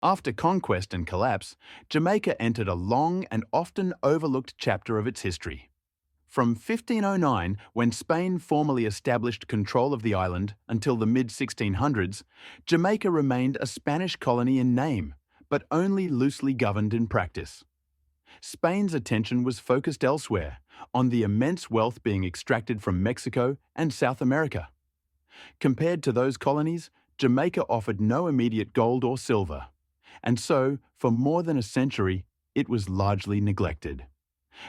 After conquest and collapse, Jamaica entered a long and often overlooked chapter of its history. From 1509, when Spain formally established control of the island, until the mid-1600s, Jamaica remained a Spanish colony in name, but only loosely governed in practice. Spain's attention was focused elsewhere, on the immense wealth being extracted from Mexico and South America. Compared to those colonies, Jamaica offered no immediate gold or silver, and so, for more than a century, it was largely neglected.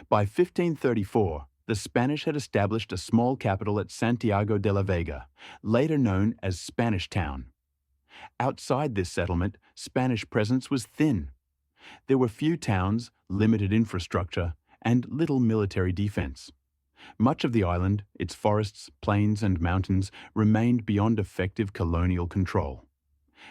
By 1534, the Spanish had established a small capital at Santiago de la Vega, later known as Spanish Town. Outside this settlement, Spanish presence was thin. There were few towns, limited infrastructure, and little military defense. Much of the island, its forests, plains, and mountains, remained beyond effective colonial control.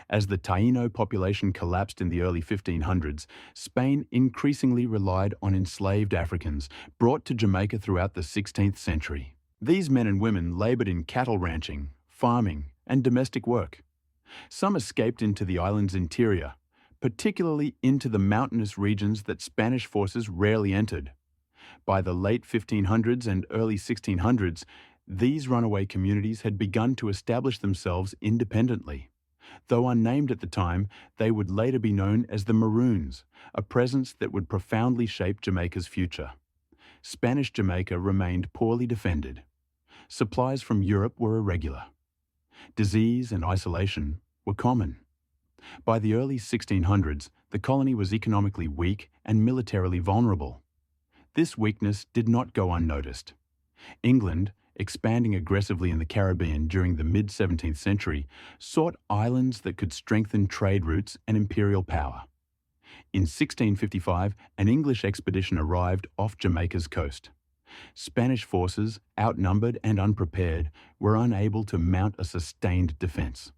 As the Taino population collapsed in the early 1500s, Spain increasingly relied on enslaved Africans brought to Jamaica throughout the 16th century. These men and women labored in cattle ranching, farming, and domestic work. Some escaped into the island's interior, particularly into the mountainous regions that Spanish forces rarely entered. By the late 1500s and early 1600s, these runaway communities had begun to establish themselves independently. Though unnamed at the time, they would later be known as the Maroons, a presence that would profoundly shape Jamaica's future. Spanish Jamaica remained poorly defended. Supplies from Europe were irregular. Disease and isolation were common. By the early 1600s, the colony was economically weak and militarily vulnerable. This weakness did not go unnoticed. England, expanding aggressively in the Caribbean during the mid-17th century, sought islands that could strengthen trade routes and imperial power. In 1655, an English expedition arrived off Jamaica's coast. Spanish forces, outnumbered and unprepared, were unable to mount a sustained defense.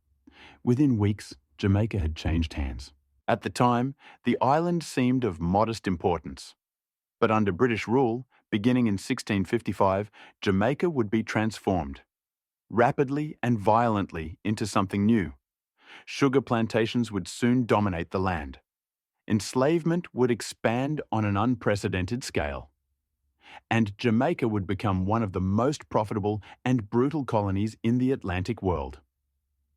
Within weeks, Jamaica had changed hands. At the time, the island seemed of modest importance. But under British rule, beginning in 1655, Jamaica would be transformed, rapidly and violently, into something new. Sugar plantations would soon dominate the land. Enslavement would expand on an unprecedented scale. And Jamaica would become one of the most profitable and brutal colonies in the Atlantic world.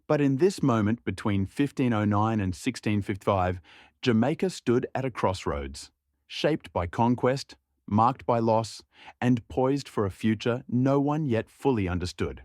But in this moment between 1509 and 1655, Jamaica stood at a crossroads, shaped by conquest, marked by loss, and poised for a future no one yet fully understood.